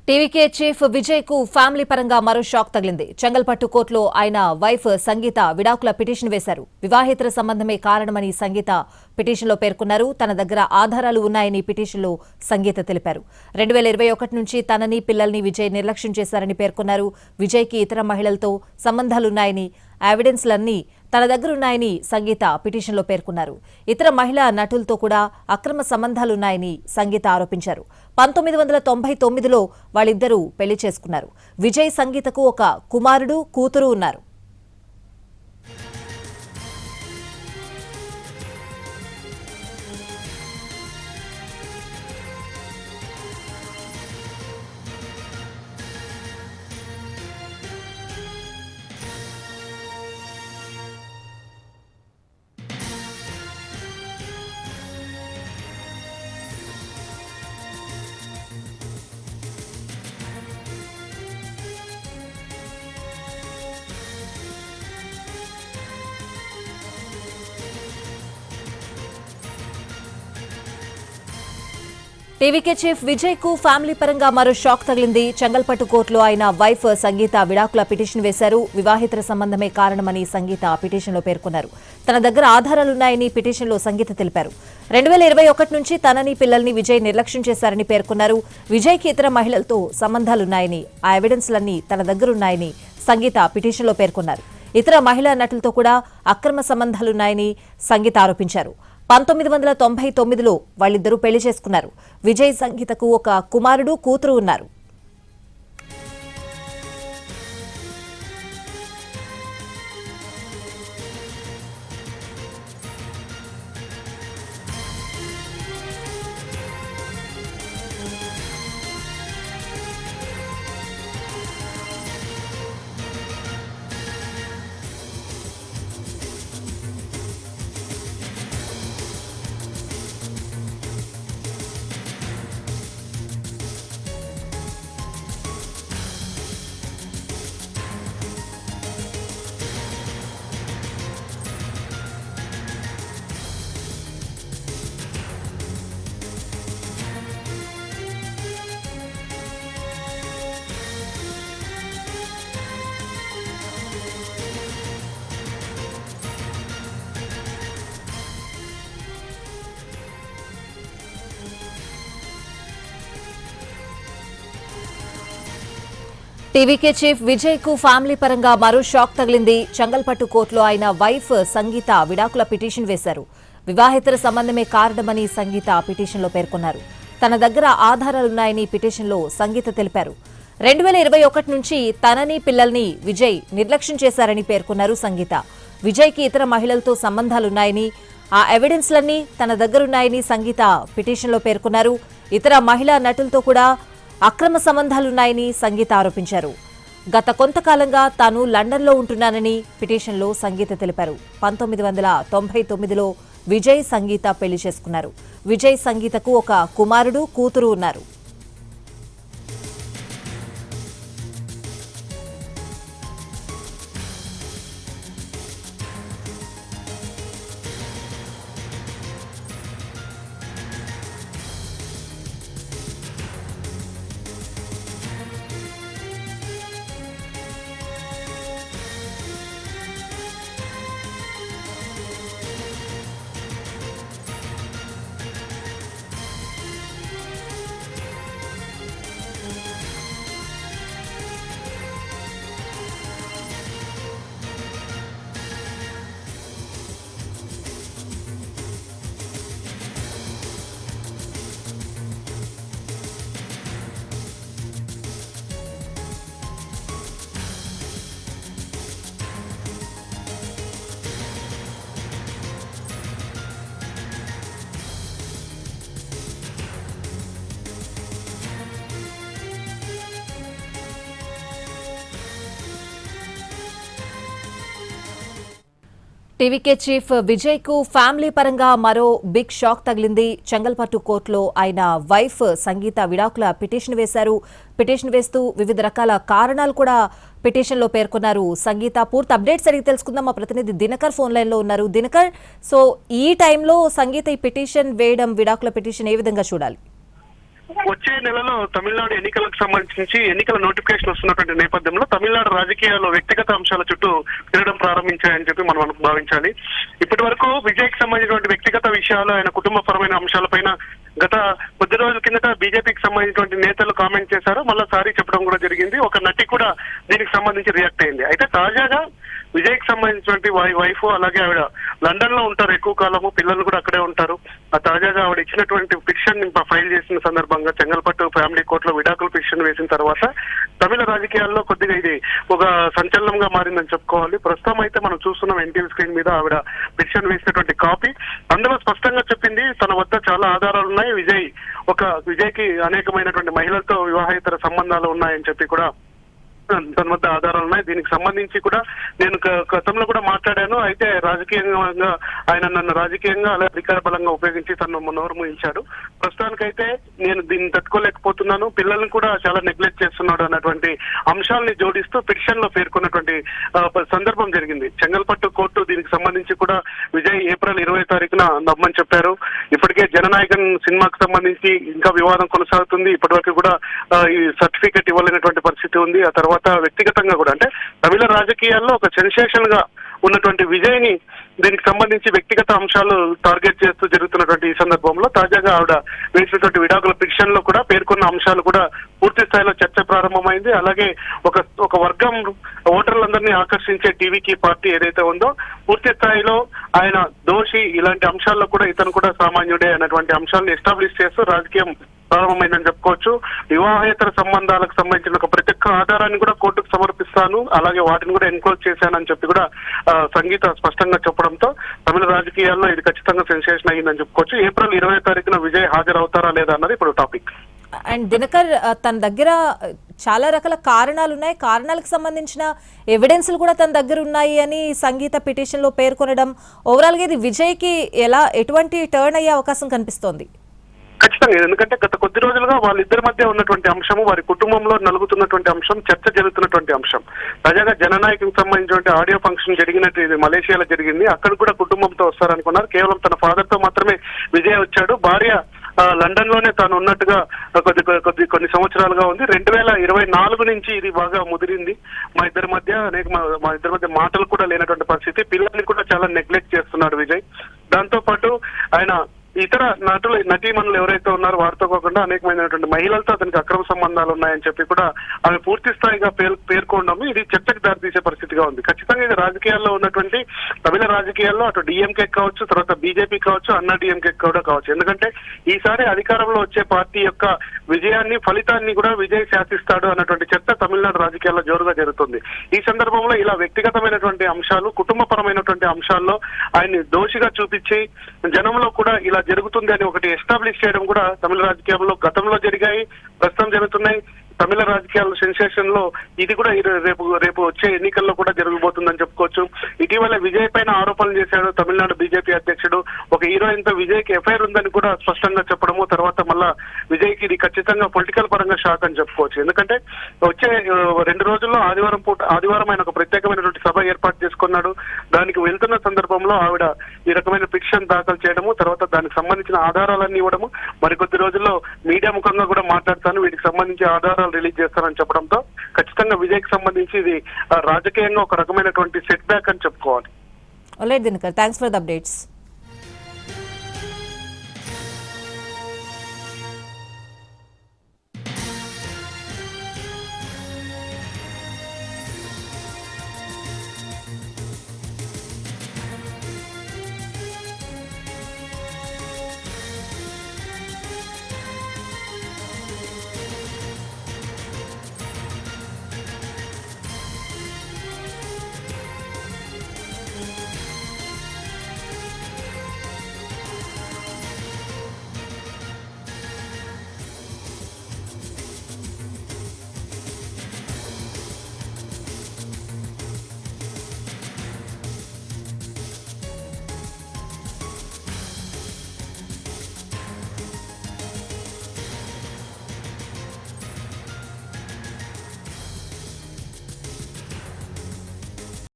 TVK chief Vijay కు family పరంగా మరో షాక్ తగిలింది. చెంగల్పట్టు కోర్టులో ఆయన వైఫ్ సంగీత విడాకుల పిటిషన్ వేశారు. వివాహేతర సంబంధమే కారణమని సంగీత పిటిషన్లో పేర్కొన్నారు. తన దగ్గర ఆధారాలు ఉన్నాయని పిటిషన్లో సంగీత తెలిపారు. 2021 నుంచి తనని పిల్లల్ని విజయ్ నిర్లక్ష్యం చేశారని పేర్కొన్నారు. విజయ్కి ఇతర మహిళలతో సంబంధాలున్నాయని, ఎవిడెన్స్లన్నీ తన దగ్గరున్నాయని సంగీత పిటిషన్లో పేర్కొన్నారు. ఇతర మహిళా నటులతో కూడా అక్రమ సంబంధాలున్నాయని సంగీత ఆరోపించారు. 1999లో వాళ్ళిద్దరూ పెళ్లి చేసుకున్నారు. విజయ్ సంగీతకు ఒక కుమారుడు, కూతురు ఉన్నారు. టీవీకే చీఫ్ విజయ్ కు ఫ్యామిలీ పరంగా మరో షాక్ తగిలింది. చెంగల్పట్టు కోర్టులో ఆయన వైఫ్ సంగీత విడాకుల పిటిషన్ వేశారు. వివాహేతర సంబంధమే కారణమని సంగీత పిటిషన్లో పేర్కొన్నారు. తన దగ్గర ఆధారాలున్నాయని పిటిషన్లో సంగీత తెలిపారు. 2021 నుంచి తనని పిల్లల్ని విజయ్ నిర్లక్ష్యం చేశారని పేర్కొన్నారు. విజయ్కి ఇతర మహిళలతో సంబంధాలున్నాయని, ఆ ఎవిడెన్స్లన్నీ తన దగ్గరున్నాయని సంగీత పిటిషన్లో పేర్కొన్నారు. ఇతర మహిళా నటులతో కూడా అక్రమ సంబంధాలున్నాయని సంగీత ఆరోపించారు. 1999లో వాళ్ళిద్దరూ పెళ్లి చేసుకున్నారు. విజయ్ సంగీతకు ఒక కుమారుడు, కూతురు ఉన్నారు. టీవీకే చీఫ్ విజయ్ కు ఫ్యామిలీ పరంగా మరో షాక్ తగిలింది. చెంగల్పట్టు కోర్టులో ఆయన వైఫ్ సంగీత విడాకుల పిటిషన్ వేశారు. వివాహేతర సంబంధమే కారణమని సంగీత పిటిషన్లో పేర్కొన్నారు. తన దగ్గర ఆధారాలున్నాయని పిటిషన్లో సంగీత తెలిపారు. 2021 నుంచి తనని పిల్లల్ని విజయ్ నిర్లక్ష్యం చేశారని పేర్కొన్నారు సంగీత. విజయ్కి ఇతర మహిళలతో సంబంధాలున్నాయని, ఆ ఎవిడెన్స్లన్నీ తన దగ్గరున్నాయని సంగీత పిటిషన్లో పేర్కొన్నారు. ఇతర మహిళా నటులతో కూడా అక్రమ సంబంధాలున్నాయని సంగీత ఆరోపించారు. గత కొంతకాలంగా తాను లండన్లో ఉంటున్నానని పిటిషన్లో సంగీత తెలిపారు. 1999లో విజయ్ సంగీత పెళ్లి చేసుకున్నారు. విజయ్ సంగీతకు ఒక కుమారుడు, కూతురు ఉన్నారు. టీవీకే చీఫ్ విజయ్ కు ఫ్యామిలీ పరంగా మరో బిగ్ షాక్ తగిలింది. చెంగల్పట్టు కోర్టులో ఆయన వైఫ్ సంగీత విడాకుల పిటిషన్ వేశారు. పిటిషన్ వేస్తూ వివిధ రకాల కారణాలు కూడా పిటిషన్లో పేర్కొన్నారు. సంగీత పూర్తి అప్డేట్స్ అడిగి తెలుసుకుందాం. మా ప్రతినిధి దినకర్ ఫోన్ లైన్ లో ఉన్నారు. దినకర్, సో ఈ టైంలో సంగీత ఈ పిటిషన్ వేయడం, విడాకుల పిటిషన్ ఏ విధంగా చూడాలి? వచ్చే నెలలో తమిళనాడు ఎన్నికలకు సంబంధించి ఎన్నికల నోటిఫికేషన్ వస్తున్నటువంటి నేపథ్యంలో తమిళనాడు రాజకీయాల్లో వ్యక్తిగత అంశాల చుట్టూ తిరగడం ప్రారంభించాయని చెప్పి మనం భావించాలి. ఇప్పటి వరకు విజయ్కి సంబంధించినటువంటి వ్యక్తిగత విషయాలు, ఆయన కుటుంబపరమైన అంశాలపైన గత కొద్ది రోజుల కిందట బీజేపీకి సంబంధించినటువంటి నేతలు కామెంట్ చేశారు. మళ్ళా సారీ చెప్పడం కూడా జరిగింది. ఒక నటి కూడా దీనికి సంబంధించి రియాక్ట్ అయింది. అయితే తాజాగా విజయ్కి సంబంధించినటువంటి వైఫ్, అలాగే ఆవిడ లండన్ లో ఉంటారు ఎక్కువ కాలము, పిల్లలు కూడా అక్కడే ఉంటారు. ఆ తాజాగా ఆవిడ ఇచ్చినటువంటి పిటిషన్ ఫైల్ చేసిన సందర్భంగా చెంగల్పట్టు ఫ్యామిలీ కోర్టులో విడాకుల పిటిషన్ వేసిన తర్వాత తమిళ రాజకీయాల్లో కొద్దిగా ఇది ఒక సంచలనంగా మారిందని చెప్పుకోవాలి. ప్రస్తుతం అయితే మనం చూస్తున్నాం ఎన్టీవీ స్క్రీన్ మీద ఆవిడ పిటిషన్ వేసినటువంటి కాపీ. అందులో స్పష్టంగా చెప్పింది తన వద్ద చాలా ఆధారాలు ఉన్నాయి, విజయ్కి అనేకమైనటువంటి మహిళలతో వివాహేతర సంబంధాలు ఉన్నాయని చెప్పి కూడా తన వద్ద ఆధారాలు ఉన్నాయి. దీనికి సంబంధించి కూడా నేను గతంలో కూడా మాట్లాడాను. అయితే రాజకీయంగా ఆయన నన్ను రాజకీయంగా అలా అధికార బలంగా ఉపయోగించి తను నోరు మూయించాడు. ప్రస్తుతానికైతే నేను దీన్ని తట్టుకోలేకపోతున్నాను, పిల్లల్ని కూడా చాలా నెగ్లెక్ట్ చేస్తున్నాడు అన్నటువంటి అంశాలని జోడిస్తూ పిటిషన్ లో పేర్కొన్నటువంటి సందర్భం జరిగింది. చెంగల్పట్టు కోర్టు దీనికి సంబంధించి కూడా విజయ్ ఏప్రిల్ 20వ తారీఖున నమ్మని చెప్పారు. ఇప్పటికే జననాయకన్ సినిమాకు సంబంధించి ఇంకా వివాదం కొనసాగుతుంది. ఇప్పటి వరకు కూడా ఈ సర్టిఫికెట్ ఇవ్వలేనటువంటి పరిస్థితి ఉంది. ఆ తర్వాత వ్యక్తిగతంగా కూడా అంటే తమిళ రాజకీయాల్లో ఒక సెన్సేషన్ గా ఉన్నటువంటి విజయ్ ని దీనికి సంబంధించి వ్యక్తిగత అంశాలు టార్గెట్ చేస్తూ జరుగుతున్నటువంటి ఈ సందర్భంలో తాజాగా ఆవిడ వేసినటువంటి విడాకుల పిటిషన్ లో కూడా పేర్కొన్న అంశాలు కూడా పూర్తి స్థాయిలో చర్చ ప్రారంభమైంది. అలాగే ఒక వర్గం ఓటర్లందరినీ ఆకర్షించే టీవీకి పార్టీ ఏదైతే ఉందో పూర్తి స్థాయిలో ఆయన దోషి, ఇలాంటి అంశాల్లో కూడా ఇతను కూడా సామాన్యుడే అన్నటువంటి అంశాలను ఎస్టాబ్లిష్ చేస్తూ రాజకీయం ప్రారంభమైందని చెప్పుకోవచ్చు. వివాహేతర సంబంధాలకు సంబంధించిన ఒక ప్రతి ఒక్క ఆధారాన్ని కూడా కోర్టుకు సమర్పిస్తాను, అలాగే వాటిని కూడా ఎన్క్లోజ్ చేశానని చెప్పి కూడా సంగీత స్పష్టంగా చెప్పడంతో తమిళ రాజకీయాల్లో ఇది ఖచ్చితంగా సెన్సేషన్ అయ్యిందని చెప్పుకోవచ్చు. ఏప్రిల్ 20వ తారీఖున విజయ్ హాజరవుతారా లేదా అన్నది ఇప్పుడు టాపిక్. అండ్ దినకర్, తన దగ్గర చాలా రకాల కారణాలు ఉన్నాయి, కారణాలకు సంబంధించిన ఎవిడెన్స్లు కూడా తన దగ్గర ఉన్నాయి అని సంగీత పిటిషన్ లో పేర్కొనడం ఓవరాల్ గా ఇది విజయ్ కి ఎటువంటి టర్న్ అయ్యే అవకాశం కనిపిస్తోంది? ఖచ్చితంగా, ఎందుకంటే గత కొద్ది రోజులుగా వాళ్ళిద్దరి మధ్య ఉన్నటువంటి అంశము, వారి కుటుంబంలో నలుగుతున్నటువంటి అంశం, చర్చ జరుగుతున్నటువంటి అంశం. తాజాగా జననాయకునికి సంబంధించినటువంటి ఆడియో ఫంక్షన్ జరిగినట్టు ఇది మలేషియాలో జరిగింది. అక్కడ కూడా కుటుంబంతో వస్తారనుకున్నారు. కేవలం తన ఫాదర్ తో మాత్రమే విజయ్ వచ్చాడు. భార్య లండన్ లోనే తాను ఉన్నట్టుగా కొన్ని సంవత్సరాలుగా ఉంది. 2024 నుంచి ఇది బాగా ముదిరింది. మా ఇద్దరి మధ్య మాటలు కూడా లేనటువంటి పరిస్థితి. పిల్లల్ని కూడా చాలా నెగ్లెక్ట్ చేస్తున్నాడు విజయ్. దాంతో పాటు ఆయన ఇతర నటీమణులు ఎవరైతే ఉన్నారో వారితో కాకుండా అనేకమైనటువంటి మహిళలతో అతనికి అక్రమ సంబంధాలు ఉన్నాయని చెప్పి కూడా ఆమె పూర్తి స్థాయిగా పేర్కొనడం ఇది చర్చకు దారితీసే పరిస్థితిగా ఉంది. ఖచ్చితంగా ఇది రాజకీయాల్లో ఉన్నటువంటి తమిళ రాజకీయాల్లో అటు డిఎంకే కావచ్చు, తర్వాత బీజేపీ కావచ్చు, అన్నా డిఎంకే కూడా కావచ్చు. ఎందుకంటే ఈసారి అధికారంలో వచ్చే పార్టీ యొక్క విజయాన్ని, ఫలితాన్ని కూడా విజయ్ శాసిస్తాడు అన్నటువంటి చర్చ తమిళనాడు రాజకీయాల్లో జోరుగా జరుగుతుంది. ఈ సందర్భంలో ఇలా వ్యక్తిగతమైనటువంటి అంశాలు, కుటుంబపరమైనటువంటి అంశాల్లో ఆయన్ని దోషిగా చూపించి జనంలో కూడా ఇలా జరుగుతుంది అని ఒకటి ఎస్టాబ్లిష్ చేయడం కూడా తమిళ రాజకీయాల్లో గతంలో జరిగాయి, ప్రస్తుతం జరుగుతున్నాయి. తమిళ రాజకీయాల సెన్సేషన్ లో ఇది కూడా రేపు వచ్చే ఎన్నికల్లో కూడా జరగబోతుందని చెప్పుకోవచ్చు. ఇటీవల విజయ్ పైన ఆరోపణలు చేశాడు తమిళనాడు బీజేపీ అధ్యక్షుడు. ఒక హీరోయిన్ తో విజయ్కి ఎఫ్ఐఆర్ ఉందని కూడా స్పష్టంగా చెప్పడము, తర్వాత మళ్ళా విజయ్కి ఇది ఖచ్చితంగా పొలిటికల్ పరంగా షాక్ అని చెప్పుకోవచ్చు. ఎందుకంటే వచ్చే 2 రోజుల్లో ఆదివారం ఆయన ఒక ప్రత్యేకమైనటువంటి సభ ఏర్పాటు చేసుకున్నాడు. దానికి వెళ్తున్న సందర్భంలో ఆవిడ ఈ రకమైన పిటిషన్ దాఖలు చేయడము, తర్వాత దానికి సంబంధించిన ఆధారాలన్నీ ఇవ్వడము, మరికొద్ది రోజుల్లో మీడియా ముఖంగా కూడా మాట్లాడతాను, వీటికి సంబంధించి ఆధారాలు రిలీజ్ చేస్తారని చెప్పడంతో ఖచ్చితంగా విజయ్కి సంబంధించి ఇది రాజకీయంగా ఒక రకమైనటువంటి సెట్ బ్యాక్ అని చెప్పుకోవాలి. Alright Dinakar, thanks for the updates.